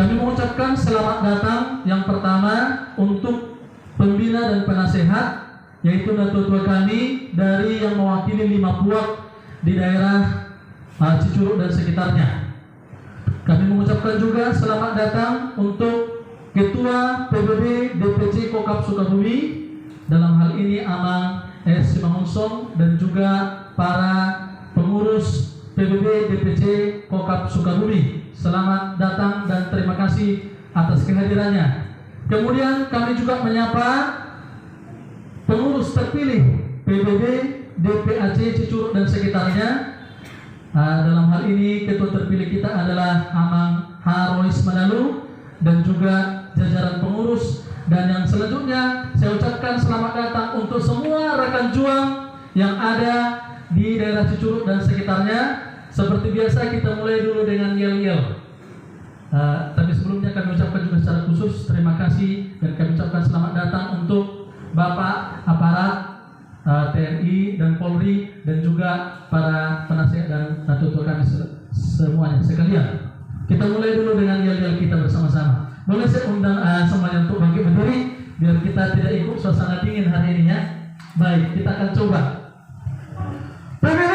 Kami mengucapkan selamat datang yang pertama untuk pembina dan penasehat, yaitu datuk-tua kami dari yang mewakili 5 puak di daerah Cicurug dan sekitarnya. Kami mengucapkan juga selamat datang untuk Ketua PBB DPC Kokap Sukabumi, dalam hal ini Amang S. Simangunsong, dan juga para pengurus PBB DPC Kokap Sukabumi. Selamat datang dan terima kasih atas kehadirannya. Kemudian kami juga menyapa pengurus terpilih PBB DPAC Cicurug dan sekitarnya. Dalam hal ini ketua terpilih kita adalah Amang Harois Manalu dan juga jajaran pengurus. Dan yang selanjutnya saya ucapkan selamat datang untuk semua rekan juang yang ada di daerah Cicurug dan sekitarnya. Seperti biasa kita mulai dulu dengan yel-yel. Tapi sebelumnya kami ucapkan juga secara khusus terima kasih dan kami ucapkan selamat datang untuk Bapak aparat TNI dan Polri dan juga para penasihat dan datuk kami semuanya sekalian. Kita mulai dulu dengan yel-yel kita bersama-sama. Boleh saya undang semuanya untuk bangkit berdiri biar kita tidak ikut suasana dingin hari ini ya. Baik, kita akan coba. PBB.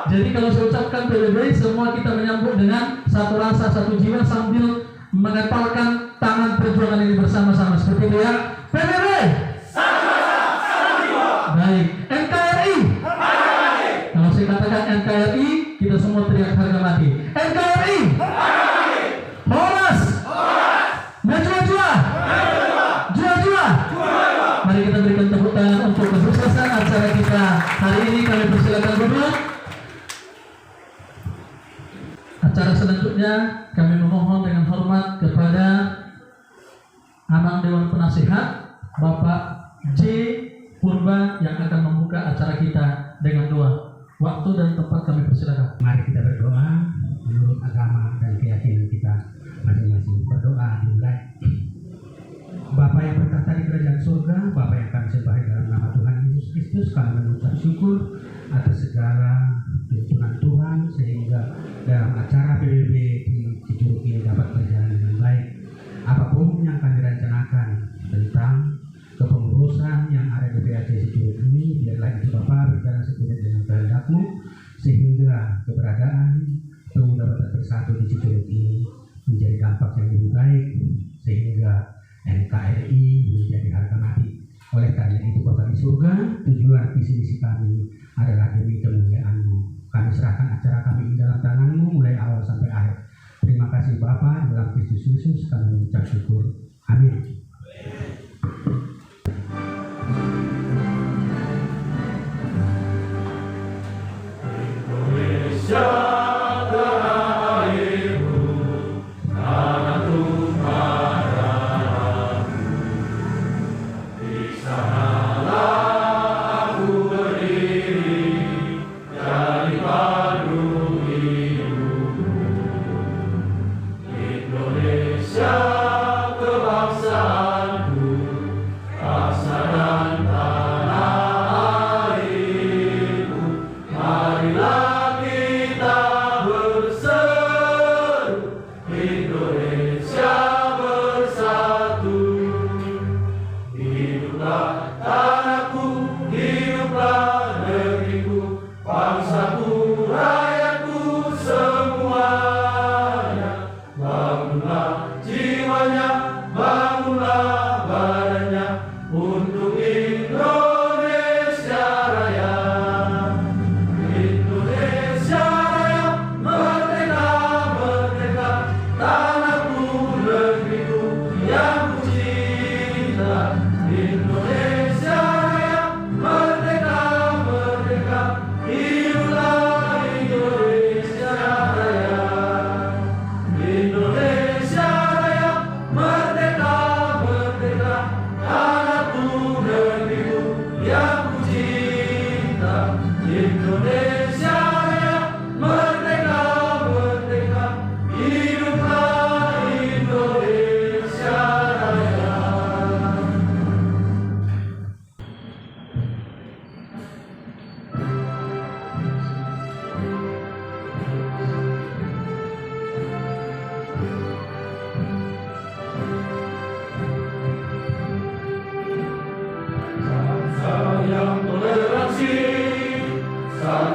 Jadi kalau saya ucapkan PBB, semua kita menyambut dengan satu rasa, satu jiwa sambil mengepalkan tangan perjuangan ini bersama-sama. Seperti itu ya. PBB. Baik. NKRI. Kalau saya katakan NKRI, kita semua teriak harga mati. NKRI. Horas. Najwa. Jua. Mari kita berikan tepuk tangan untuk kesuksesan acara kita hari ini. Kami persilakan duduk. Acara selanjutnya kami memohon dengan hormat kepada Amang Dewan Penasehat Bapak J. Purba yang akan membuka acara kita dengan doa. Waktu dan tempat kami persilakan. Mari kita berdoa menurut agama dan keyakinan kita masing-masing. Berdoa dimulai. Bapa yang bertata di kerajaan surga, Bapa yang kami sembah dalam nama Tuhan Yesus Kristus, kami mengucap syukur atas segala tuntunan Tuhan sehingga dalam acara PBB di Cicurug ini dapat berjalan dengan baik. Apapun yang kami rencanakan tentang kepengurusan yang ada di PAC Cicurug ini, biarlah itu Bapa berjalan seturut dengan kehendak-Mu sehingga keberadaan pemuda bersatu di Cicurug ini menjadi dampak yang lebih baik sehingga NKRI menjadi harga mati. Oleh karena itu Bapa di surga, tujuan visi misi kami adalah demi kemuliaan-Mu. Kami serahkan acara kami dalam tangan-Mu mulai awal sampai akhir. Terima kasih Bapa, dalam Kristus Yesus kami mengucap syukur. Amin.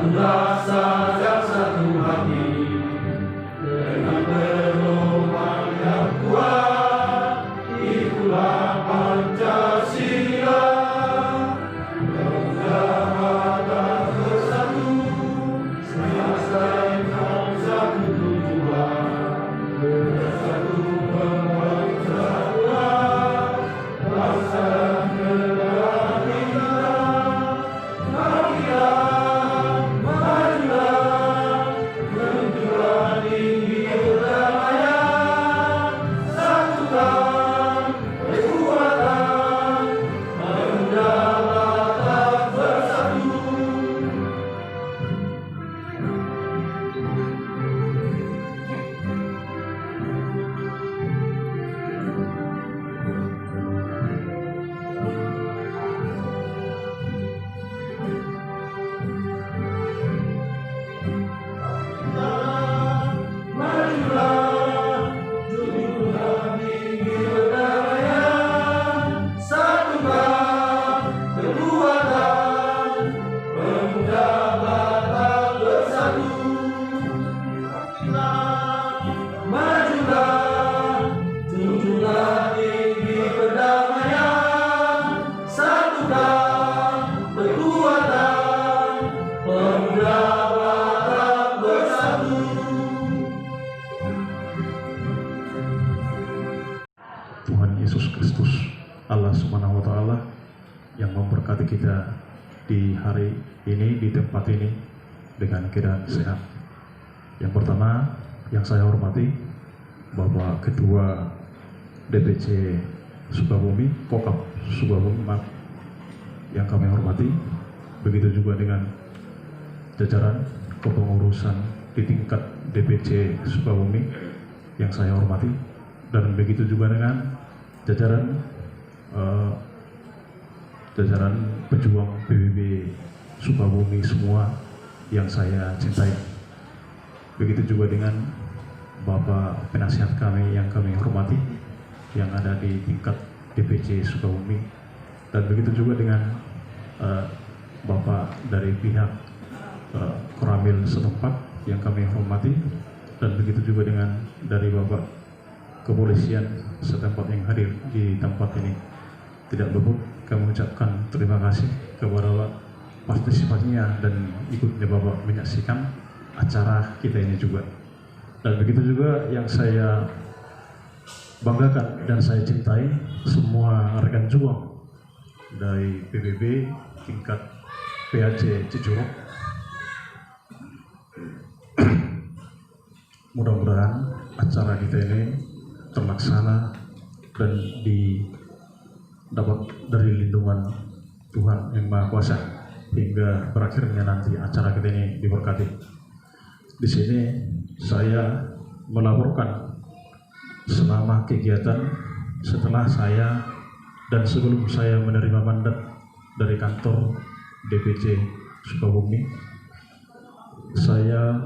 satu rasa dan satu hati, dengan pedoman yang kuat, itulah Pancasila. Bangsa dan bersatu, selesaikan satu tujuan, bersatu bangsa kuat, bangsa negara kita. Marilah, majulah, menjulang tinggi perdamaian, satukan kekuatan, mendapat bersatu. Majulah, junjunglah tinggi perdamaian, satukan kekuatan, pemuda Batak bersatu. Majulah, junjunglah tinggi perdamaian, satukan kekuatan, pemuda Batak bersatu. Tuhan Yesus Kristus, Allah Subhanahu wa Ta'ala, yang memberkati kita di hari ini, di tempat ini dengan keadaan sehat. Yang pertama yang saya hormati Bapak Ketua DPC Sukabumi, Kokap Sukabumi, yang kami hormati. Begitu juga dengan jajaran kepengurusan di tingkat DPC Sukabumi yang saya hormati, dan begitu juga dengan jajaran pejuang PBB Sukabumi semua yang saya cintai. Begitu juga dengan Bapak penasihat kami yang kami hormati yang ada di tingkat DPC Sukabumi, dan begitu juga dengan Bapak dari pihak Koramil setempat yang kami hormati, dan begitu juga dengan dari Bapak kepolisian setempat yang hadir di tempat ini. Tidak luput kami mengucapkan terima kasih kepada Bapak partisipasinya dan ikutnya Bapak menyaksikan acara kita ini juga. Dan begitu juga yang saya banggakan dan saya cintai semua rekan juang dari PBB tingkat PAC Cicurug. Mudah-mudahan acara kita ini terlaksana dan dapat dari lindungan Tuhan yang Maha Kuasa hingga berakhirnya nanti acara kita ini diberkati. Di sini saya melaporkan selama kegiatan setelah saya dan sebelum saya menerima mandat dari kantor DPC Sukabumi, saya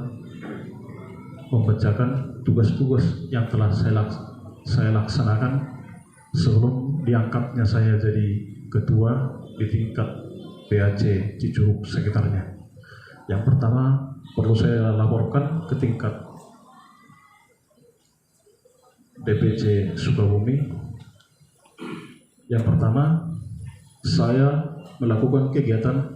membacakan tugas-tugas yang telah saya laksanakan sebelum diangkatnya saya jadi ketua di tingkat PAC Cicurug sekitarnya. Yang pertama perlu saya laporkan ke tingkat DPC Sukabumi. Yang pertama, saya melakukan kegiatan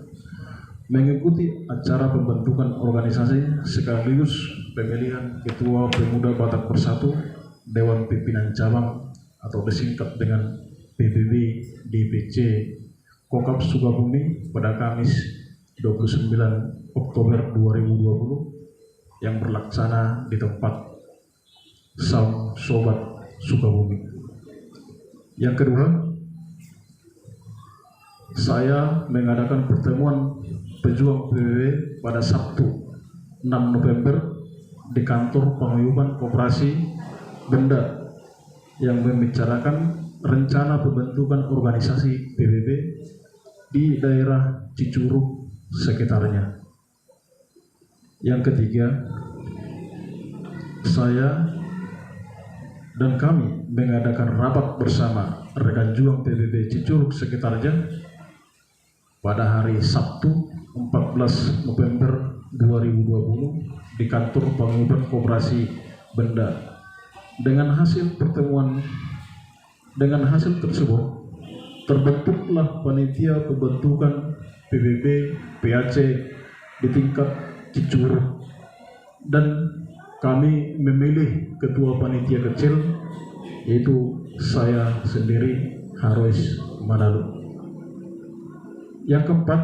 mengikuti acara pembentukan organisasi sekaligus pemilihan Ketua Pemuda Batak Bersatu Dewan Pimpinan Cabang atau disingkat dengan PBB DPC Kokap Sukabumi pada Kamis 29 Oktober 2020 yang berlaksana di tempat Saung Sobat Sukabumi. Yang kedua, saya mengadakan pertemuan pejuang PBB pada Sabtu 6 November di kantor paguyuban Koperasi Benda yang membicarakan rencana pembentukan organisasi PBB di daerah Cicurug sekitarnya. Yang ketiga, saya dan kami mengadakan rapat bersama rekan juang PBB Cicurug sekitarnya pada hari Sabtu 14 November 2020 di kantor Paguyuban Koperasi Benda. Dengan hasil tersebut terbentuklah panitia pembentukan PBB PAC di tingkat Cicurug, dan kami memilih ketua panitia kecil, yaitu saya sendiri, Harois Manalu. Yang keempat,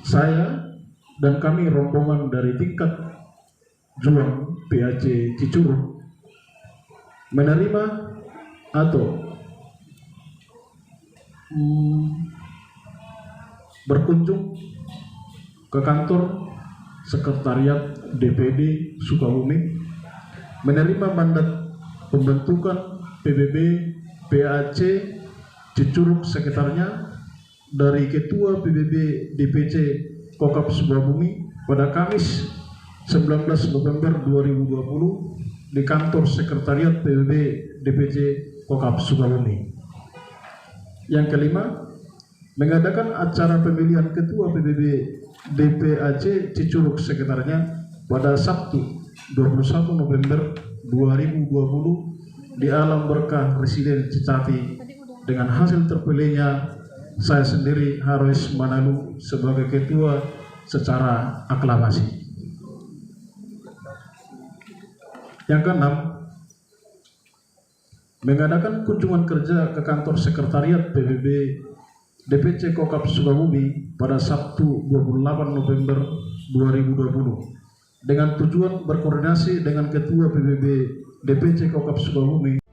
saya dan kami rombongan dari tingkat Juang PAC Cicurug menerima atau berkunjung ke kantor sekretariat DPD Sukabumi, menerima mandat pembentukan PBB PAC Cicurug sekitarnya dari Ketua PBB DPC Kokap Sukabumi pada Kamis 19 November 2020 di kantor sekretariat PBB DPC Kokap Sukabumi. Yang kelima, mengadakan acara pemilihan Ketua PBB DPAC Cicurug sekitarnya pada Sabtu 21 November 2020 di Alam Berkah Residen Cicati, dengan hasil terpilihnya saya sendiri, Harois Manalu, sebagai ketua secara aklamasi. Yang keenam, mengadakan kunjungan kerja ke kantor sekretariat PBB DPC Kokap Sukabumi pada Sabtu 28 November 2020 dengan tujuan berkoordinasi dengan Ketua PBB DPC Kokap Sukabumi .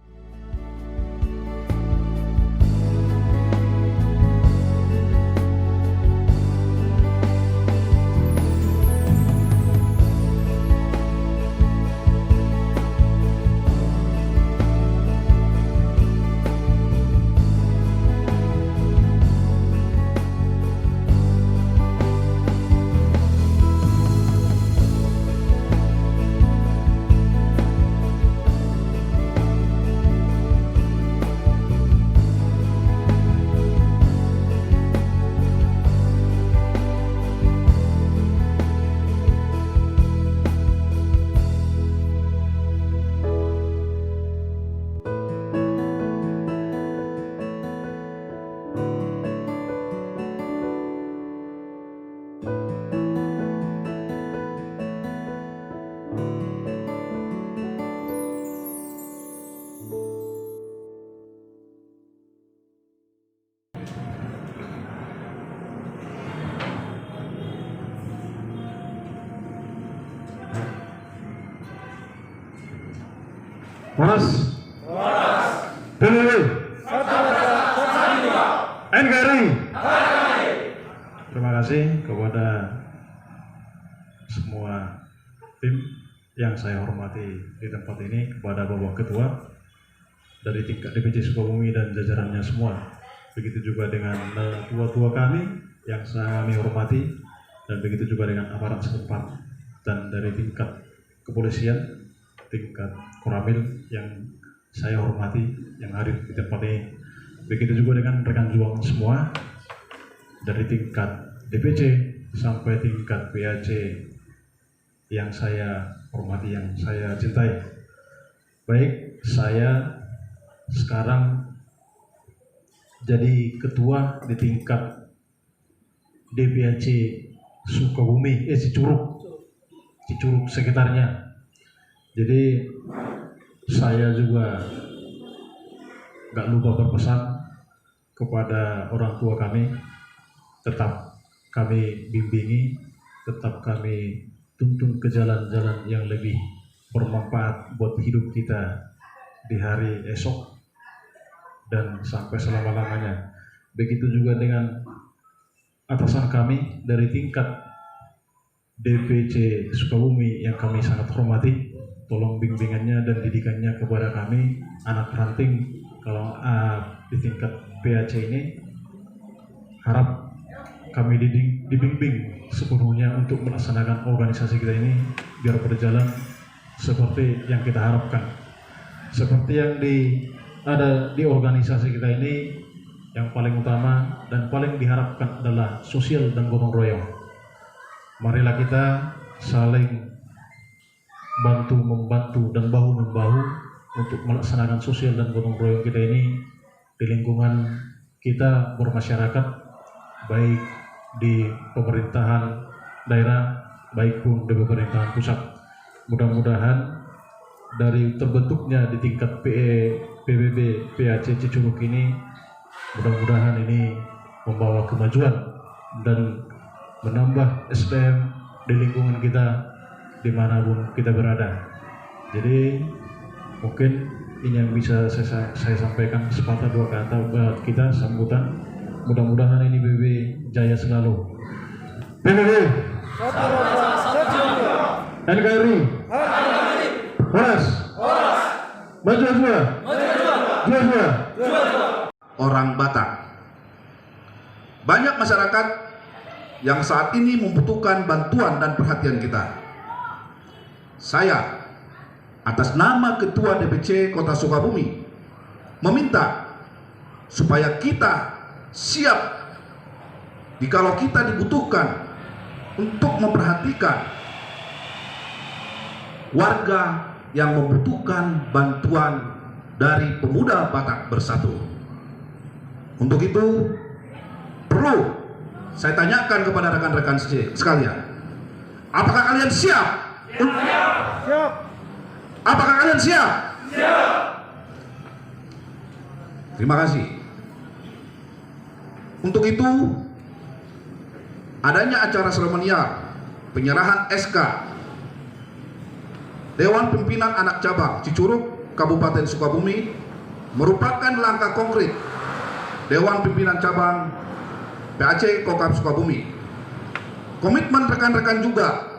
Moras, PBB, NKRI. Terima kasih kepada semua tim yang saya hormati di tempat ini, kepada Bapak Ketua dari tingkat DPC Sukabumi dan jajarannya semua. Begitu juga dengan tua-tua kami yang kami hormati, dan begitu juga dengan aparat setempat dan dari tingkat kepolisian, tingkat Koramil yang saya hormati yang hadir di tempat ini. Begitu juga dengan rekan juang semua dari tingkat DPC sampai tingkat PAC yang saya hormati, yang saya cintai. Baik, saya sekarang jadi ketua di tingkat DPAC Sukabumi, Cicurug sekitarnya. Jadi saya juga gak lupa berpesan kepada orang tua kami, tetap kami bimbingi, tetap kami tuntun ke jalan-jalan yang lebih bermanfaat buat hidup kita di hari esok dan sampai selama-lamanya. Begitu juga dengan atasan kami dari tingkat DPC Sukabumi yang kami sangat hormati. Tolong bimbingannya dan didikannya kepada kami anak ranting kalau di tingkat PAC ini. Harap kami dibimbing sepenuhnya untuk melaksanakan organisasi kita ini biar berjalan seperti yang kita harapkan. Seperti yang ada di organisasi kita ini, yang paling utama dan paling diharapkan adalah sosial dan gotong royong. Marilah kita saling bantu-membantu dan bahu-membahu untuk melaksanakan sosial dan gotong royong kita ini di lingkungan kita bermasyarakat, baik di pemerintahan daerah, baik pun di pemerintahan pusat. Mudah-mudahan dari terbentuknya di tingkat PBB PAC Cicurug ini, mudah-mudahan ini membawa kemajuan dan menambah SDM di lingkungan kita dimanapun kita berada. Jadi mungkin ini yang bisa saya sampaikan sepatah dua kata buat kita sambutan. Mudah-mudahan ini PBB jaya selalu. PBB, NKRI, Horas, maju semua, jual. Orang Batak. Banyak masyarakat yang saat ini membutuhkan bantuan dan perhatian kita. Saya atas nama Ketua DPC Kota Sukabumi meminta supaya kita siap jikalau kita dibutuhkan untuk memperhatikan warga yang membutuhkan bantuan dari Pemuda Batak Bersatu. Untuk itu perlu saya tanyakan kepada rekan-rekan sekalian, apakah kalian siap? Siap. Apakah kalian siap? Siap. Terima kasih. Untuk itu adanya acara seremonial penyerahan SK Dewan Pimpinan Anak Cabang Cicurug Kabupaten Sukabumi merupakan langkah konkret Dewan Pimpinan Cabang PAC Kokam Sukabumi. Komitmen rekan-rekan juga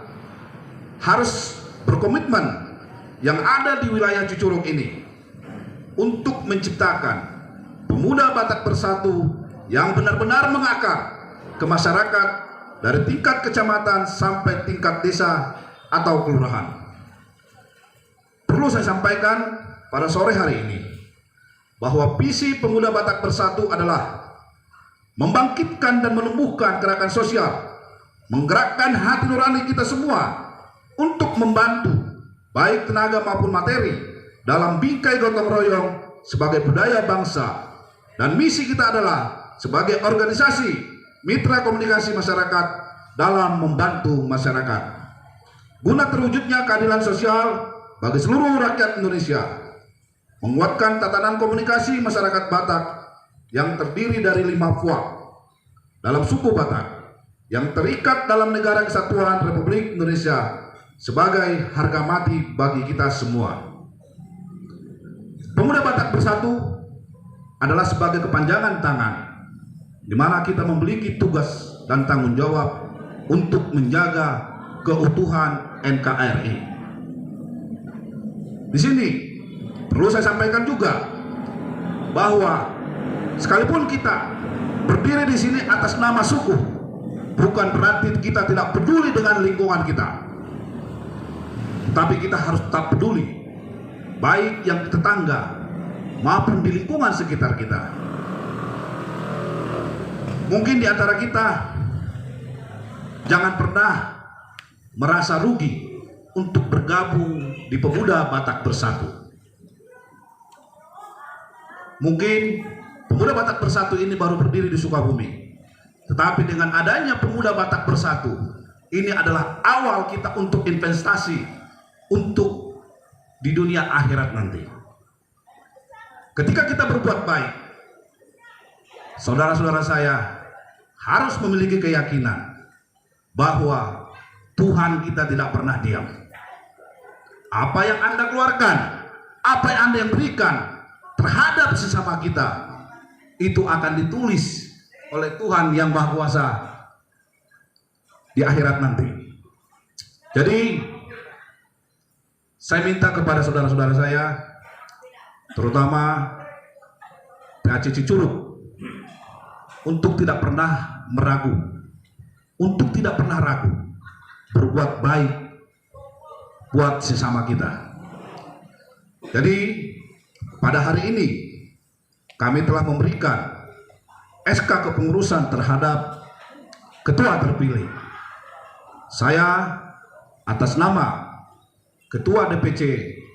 harus berkomitmen yang ada di wilayah Cicurug ini untuk menciptakan pemuda Batak Bersatu yang benar-benar mengakar ke masyarakat dari tingkat kecamatan sampai tingkat desa atau kelurahan. Perlu saya sampaikan pada sore hari ini bahwa visi Pemuda Batak Bersatu adalah membangkitkan dan menumbuhkan gerakan sosial, menggerakkan hati nurani kita semua untuk membantu baik tenaga maupun materi dalam bingkai gotong royong sebagai budaya bangsa. Dan misi kita adalah sebagai organisasi mitra komunikasi masyarakat dalam membantu masyarakat guna terwujudnya keadilan sosial bagi seluruh rakyat Indonesia, menguatkan tatanan komunikasi masyarakat Batak yang terdiri dari 5 puak dalam suku Batak yang terikat dalam Negara Kesatuan Republik Indonesia sebagai harga mati bagi kita semua. Pemuda Batak Bersatu adalah sebagai kepanjangan tangan di mana kita memiliki tugas dan tanggung jawab untuk menjaga keutuhan NKRI. Di sini perlu saya sampaikan juga bahwa sekalipun kita berdiri di sini atas nama suku, bukan berarti kita tidak peduli dengan lingkungan kita. Tapi kita harus tetap peduli, baik yang tetangga maupun di lingkungan sekitar kita. Mungkin di antara kita jangan pernah merasa rugi untuk bergabung di Pemuda Batak Bersatu. Mungkin Pemuda Batak Bersatu ini baru berdiri di Sukabumi, tetapi dengan adanya Pemuda Batak Bersatu, ini adalah awal kita untuk investasi untuk di dunia akhirat nanti. Ketika kita berbuat baik, saudara-saudara saya harus memiliki keyakinan bahwa Tuhan kita tidak pernah diam. Apa yang Anda keluarkan, apa yang Anda berikan terhadap sesama kita, itu akan ditulis oleh Tuhan yang Maha Kuasa di akhirat nanti. Jadi saya minta kepada saudara-saudara saya, terutama PAC Cicurug, untuk tidak pernah meragu, untuk tidak pernah ragu berbuat baik buat sesama kita. Jadi pada hari ini kami telah memberikan SK kepengurusan terhadap ketua terpilih. Saya atas nama Ketua DPC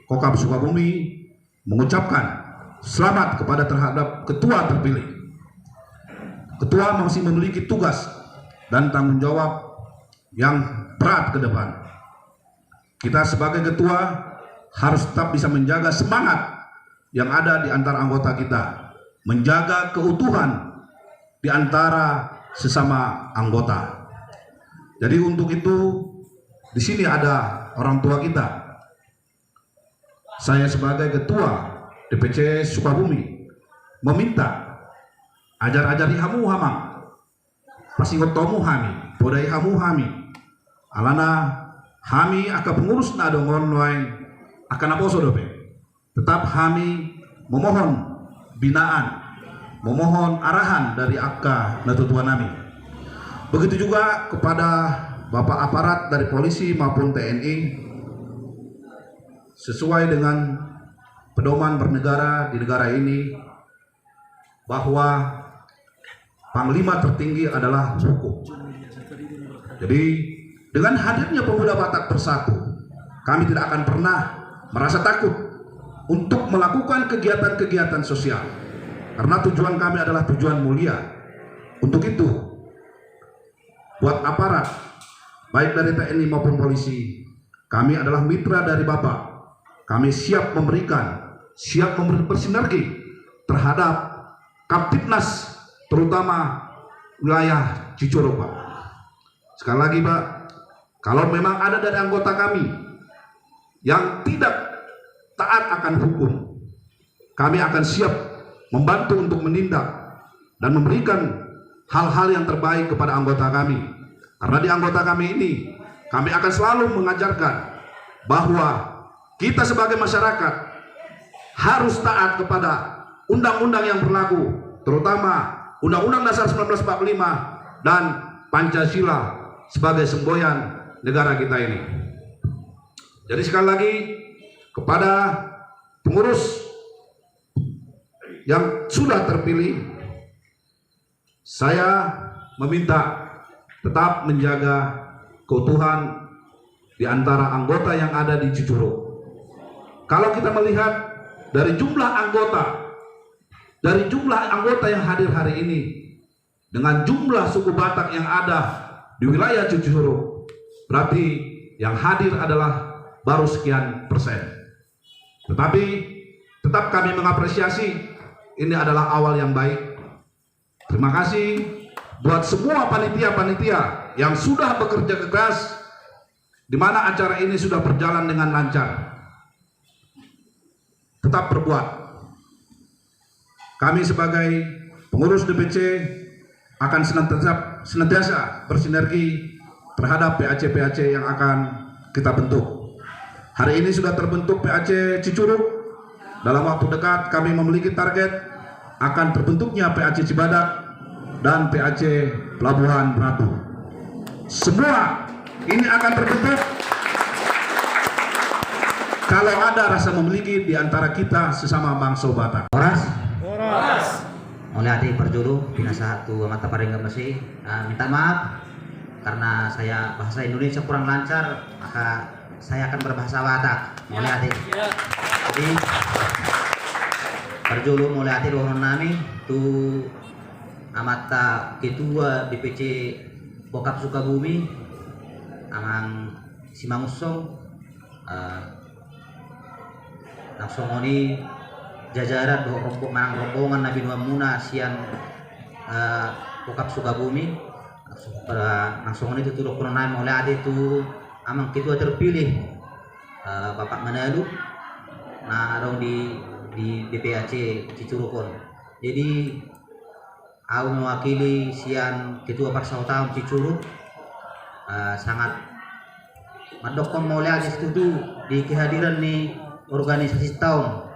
Kokab Sukabumi mengucapkan selamat terhadap ketua terpilih. Ketua masih memiliki tugas dan tanggung jawab yang berat ke depan. Kita sebagai ketua harus tetap bisa menjaga semangat yang ada di antara anggota kita, menjaga keutuhan di antara sesama anggota. Jadi untuk itu di sini ada orang tua kita. Saya sebagai ketua DPC Sukabumi meminta ajar-ajari hamu hamang pasingotomu hami podai hamu hami alana hami aka pengurus na dongon noai akan aposo dope. Tetap kami memohon binaan, memohon arahan dari aka natutua nami. Begitu juga kepada Bapak aparat dari polisi maupun TNI, sesuai dengan pedoman bernegara di negara ini, bahwa panglima tertinggi adalah hukum. Jadi dengan hadirnya pemuda Batak Bersatu, kami tidak akan pernah merasa takut untuk melakukan kegiatan-kegiatan sosial, karena tujuan kami adalah tujuan mulia. Untuk itu, buat aparat baik dari TNI maupun polisi, kami adalah mitra dari Bapak. Kami siap bersinergi terhadap Kaptipnas, terutama wilayah Cicurug, Pak. Sekali lagi, Pak, kalau memang ada dari anggota kami yang tidak taat akan hukum, kami akan siap membantu untuk menindak dan memberikan hal-hal yang terbaik kepada anggota kami. Karena di anggota kami ini, kami akan selalu mengajarkan bahwa kita sebagai masyarakat harus taat kepada undang-undang yang berlaku, terutama Undang-Undang Dasar 1945 dan Pancasila sebagai semboyan negara kita ini. Jadi sekali lagi kepada pengurus yang sudah terpilih, saya meminta tetap menjaga keutuhan di antara anggota yang ada di Cicurug. Kalau kita melihat dari jumlah anggota yang hadir hari ini dengan jumlah suku Batak yang ada di wilayah Cicurug, berarti yang hadir adalah baru sekian persen. Tetapi tetap kami mengapresiasi, ini adalah awal yang baik. Terima kasih buat semua panitia-panitia yang sudah bekerja keras, di mana acara ini sudah berjalan dengan lancar. Tetap berbuat. Kami sebagai pengurus DPC akan senantiasa bersinergi terhadap PAC-PAC yang akan kita bentuk. Hari ini sudah terbentuk PAC Cicurug. Dalam waktu dekat kami memiliki target akan terbentuknya PAC Cibadak dan PAC Pelabuhan Ratu. Semua ini akan terbentuk kalau ada rasa memiliki di antara kita sesama bangsa Batak. Horas. Oleh adik perjuru bina satu mata paringgam masih minta maaf karena saya bahasa Indonesia kurang lancar, maka saya akan berbahasa Batak. Oleh adik. Jadi perjuru mulai adik rohon nami tu amata ketua DPC Kokab Sukabumi amang Simangusong langsung ini jajaran rombongan Nabi Nuamuna sian Kokab Sukabumi langsung ini tuturuk pernah mulai ada itu amang ketua terpilih Bapak Manado nah dong di DPAC Cicurug. Jadi aku mewakili sian ketua Parsautahun Cicurug sangat mendukung mulai ada setuju di kehadiran nih organisasi tahun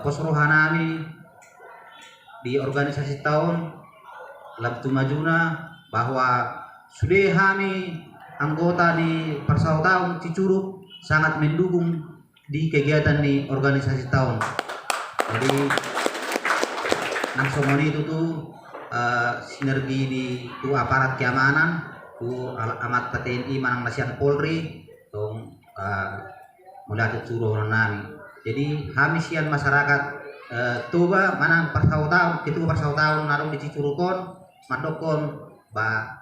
pos rohanami di organisasi tahun Labtu Majuna bahwa sudah kami anggota di Parsautahun Cicurug sangat mendukung di kegiatan di organisasi tahun. Jadi langsung itu tuh sinergi di tu aparat keamanan, tu amat TNI Manang Nasian Polri, tong mulai suruh orang nami. Jadi hamisian masyarakat tuba mana persautaan itu persautaan narung di Cicurukon, mandokon ba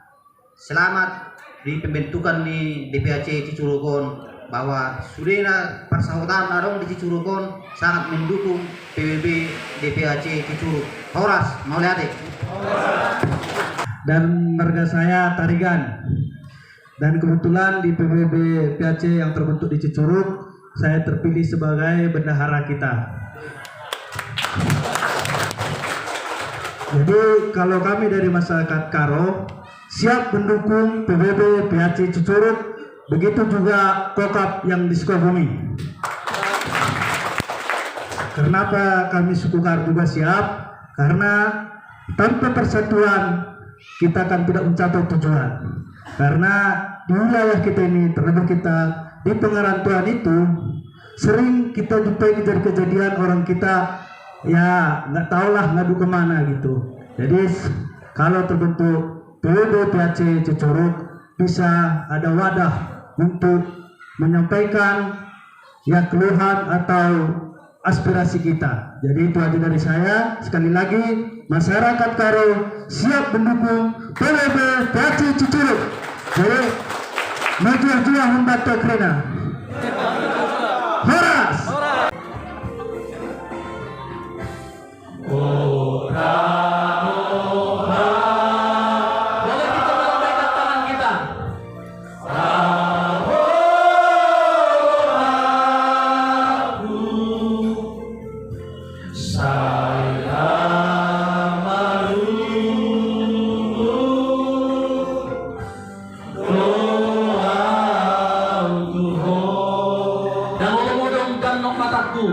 selamat di pembentukan di DPAC Cicurukon bahwa sudahlah persautaan narung di Cicurukon sangat mendukung PBB DPAC Cicuruk. Horas mau lihat deh. Dan marga saya Tarigan. Dan kebetulan di PBB PAC yang terbentuk di Cicuruk, saya terpilih sebagai bendahara kita. Jadi kalau kami dari masyarakat Karo siap mendukung PBB PAC Cicuruk, begitu juga Kokap yang di Sukabumi. Kenapa kami suku Karo juga siap? Karena tanpa persatuan kita akan tidak mencapai tujuan. Karena di wilayah kita ini, terlebih kita di pengarantauan itu, sering kita jumpai kejadian orang kita ya nggak tahulah ngadu kemana gitu. Jadi kalau terbentuk PBB PAC Cicuruk bisa ada wadah untuk menyampaikan ya keluhan atau aspirasi kita. Jadi itu aja dari saya. Sekali lagi masyarakat Karo siap mendukung PBB PAC Cicuruk. Jadi maju-maju membantu kerana. Horas. Boleh kita melambaikan tangan kita. Dan umudongkan nok mataku.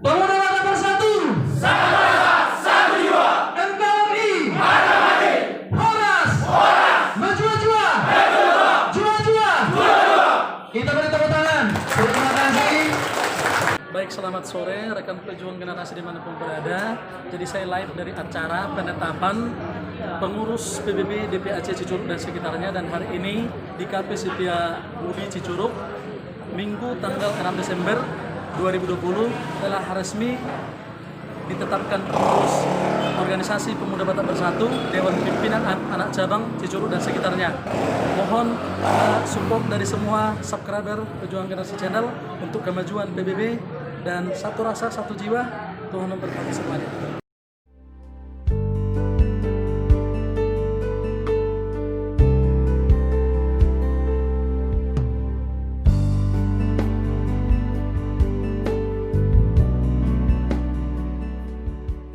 Pemuda Mata Bersatu, satu jiwa. NKRI, Horas, Menjua-jua, Jua-jua. Kita beri tepuk tangan. Terima kasih. Baik, selamat sore rekan pejuang generasi dimanapun berada. Jadi saya live dari acara penetapan pengurus PBB DPAC Cicurug dan sekitarnya, dan hari ini di KP Setia Budi Cicurug, Minggu tanggal 6 Desember 2020 telah resmi ditetapkan pengurus organisasi Pemuda Batak Bersatu Dewan Pimpinan Anak Cabang Cicurug dan sekitarnya. Mohon support dari semua subscriber Pejuang Generasi Channel untuk kemajuan PBB, dan satu rasa satu jiwa. Tuhan memberkati semuanya.